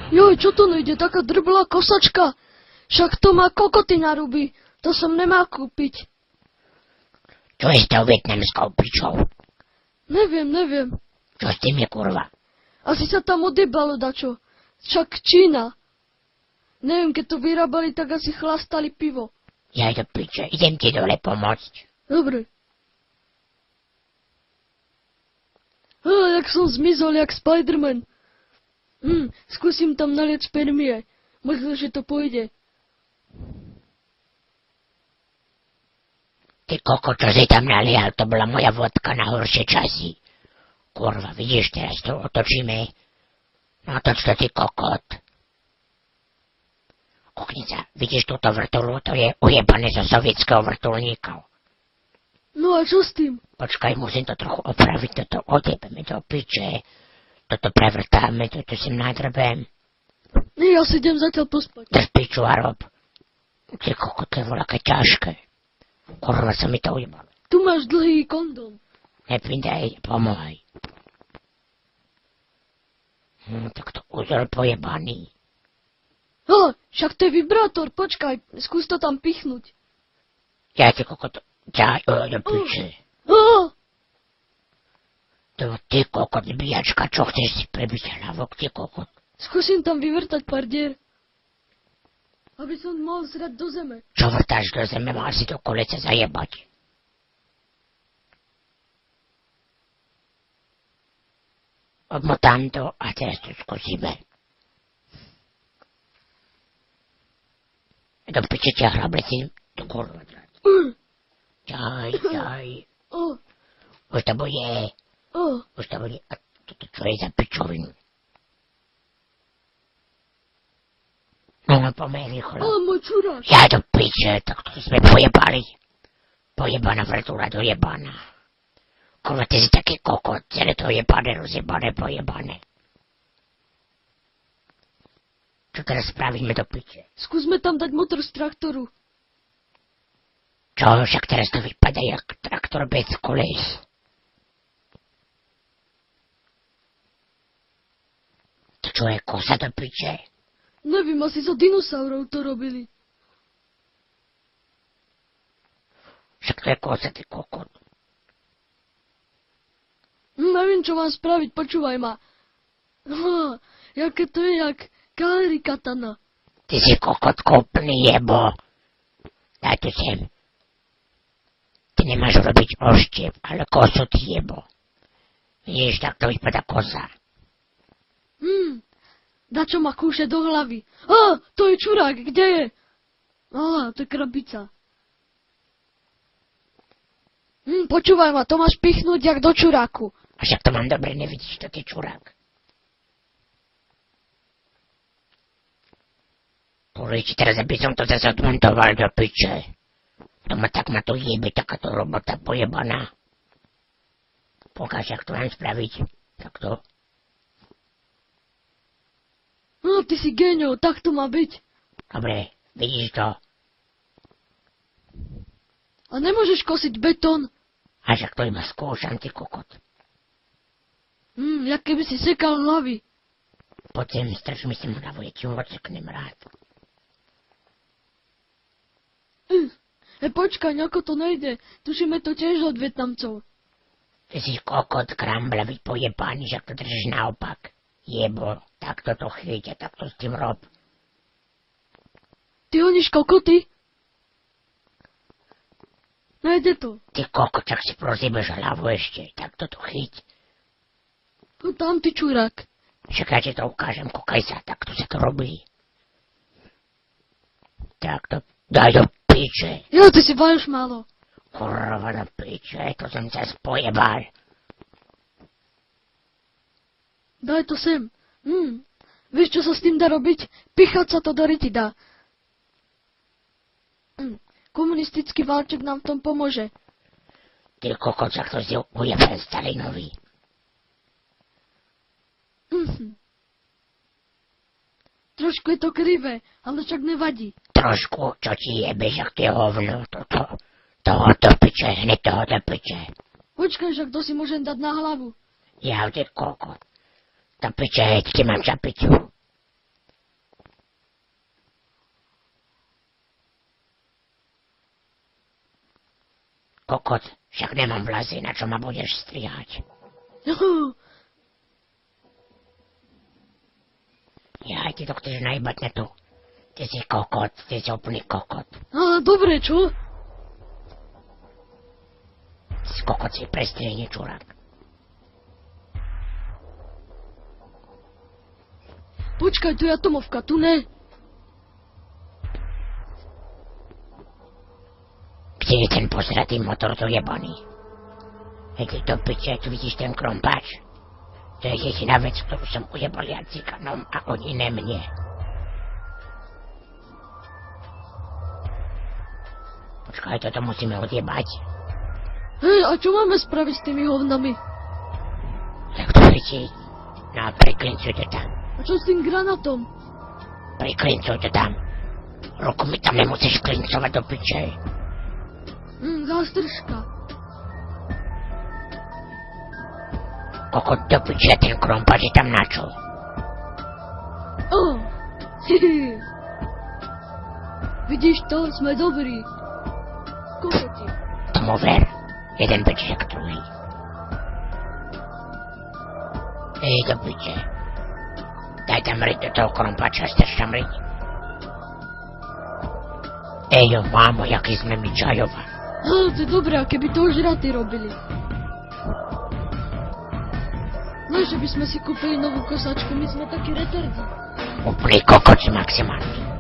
Joj, čo to nejde? Taká drblá kosačka. Však to má kokoty na ruby. To som nemal kúpiť. Čo je s tou vietnamskou pičou? Neviem. Čo s tým je, kurva? Asi sa tam odjebalo dačo. Však Čína. Neviem, keď to vyrábali, tak asi chlastali pivo. Ja do piče, idem ti dole pomôcť. Dobre. Jak som zmizol, jak Spiderman. Skúsim tam naliať spermie. Možno, že to pôjde. Ty koko, čo si tam nalial, to bola moja vodka na horšie časy. Kurva, vidíš, teraz to otočíme. No toč to, ty kokot. Kuknica, vidíš túto vrtulu? To je ujebané zo sovietského vrtulníkov. No a čo s tým? Počkaj, musím to trochu opraviť, toto odjebeme do piče. Toto prevrtáme, toto si nadrbem. Nie, ja si idem zatiaľ pospať. Drž piču a rob. Ty koko, to je voľaké ťažké. Kurva, sa mi to ujebalo. Tu máš dlhý kondom. Nepridaj, pomohaj. Tak to úzol pojebaný. Však to je vibrátor, počkaj, skús to tam pichnúť. Ja ti koko to... do piče. To ty kokot, zbíjačka, čo chceš si prebiť hlavok, ty kokot? Skúsim tam vyvrtať pár dier. Aby som mohol zrať do zeme. Čo vrtáš do zeme, mal si to kolece zajebať. Odmotám to a teraz to skúsime. Do piče ťa hrableci, to kurva drať. Ťaj. Už to bude. Už to bude. A toto čo je za pičovinu? No, pomeň rýchlo. Môj čurák. Ja do piče, tak to sme pojebali. Pojebaná vrtula, dojebaná. Kurva, ty si taký kokot, celé to jebané, rozjebané, pojebané. Čo teraz spravíme do piče? Skúsme tam dať motor z traktoru. Čo, však teraz to vypadá jak traktor bez koles. To čo je kosa do piče? Neviem, asi zo dinosaurov to robili. Však to je kosa, ty kokot. Neviem, čo mám spraviť, počúvaj ma. Jaké to je, jak Kaleri katana. Ty si kokot kopný jebo. Daj tu sem. Ty nemáš robiť oštiep, ale kosu ty jebo. Vidíš, tak to vypadá kosa. Dačo ma kúše do hlavy. To je čurák, kde je? To je krabica. Počúvaj ma, to máš pichnúť jak do čuráku. A však to mám dobre, nevidíš, to je čurák. Poriči, teraz aby som to zase odmontoval do piče. Tak ma to jebe, takáto robota pojebaná. Pokáž, jak to mám spraviť. Takto. Ty si géňo, tak to má byť. Dobre, vidíš to? A nemôžeš kosiť betón. A však to iba skúšam, ty kokot. Jak keby si sekal hlavy. Poď sem, strč mi si hlavu, ja ti ju odseknem rád. Počkaj, ako to nejde. Tušíme to tiež od Vietnamcov. Ty si kokot, kramblavý, pojebaný, že to držíš naopak. Jebo, takto to chyť a takto s tým rob. Ty honíš kokoty? Nejde to. Ty kokot, čak si prozibeš hlavu ešte, takto to chyť. Tam ty čurák. Však ja ti to ukážem, kúkaj sa, takto sa to robí. Takto, daj do piče. Jo, ty si vajú málo. Kurva do piče, to som sa spojebal. Daj to sem. Vieš, čo sa s tým dá robiť? Pichať sa to do ryti dá. Komunistický válček nám v tom pomôže. Ty kokot, však to si ujebal Stalinovi. Trošku je to krivé, ale však nevadí. Trošku, čo ti jebe, však to je hovno. Toho do piče, hneď toho do piče. Počkaj, však to si môžem dať na hlavu. Ja, ty kokot. Do piče, hej, ti mám čapiťu. kokot, však nemám vlasy, na čo ma budeš strihať. Jaj, ty to chceš najebať na tu. Ty si kokot, ty si úplný kokot. A dobre, čo? Ty si kokot, si prestrihni, čurák. Počkaj, tu je atomovka, tu ne. Kde je ten posratý motor tu jebaný? Hej, do piče, tu vidíš ten krompáč? To je jediná vec, ktorú som ujebal ja cikanom a oni ne mne. Počkaj, toto musíme odjebať. Hej, a čo máme spraviť s tými hovnami? Tak to vidí. No, priklincuj to tam. A čo s tým granátom? Priklincuj to tam. Ruku mi tam nemusíš klincovať do piče. Zástržka. Kokot do piče, ten krompáč je tam načo. Vidíš to? Sme dobrí. Kokoti. Tomu ver. Jeden piče jak druhý. Ej, do piče. Daj tam riť do toho krompáča, strč tam riť. Ejo, mámo, jaký sme my čajova. To je dobré, a keby to už raty robili. No, že by sme si kúpili novú kosačku, my sme takí retardi. Úplný kokot maximálny.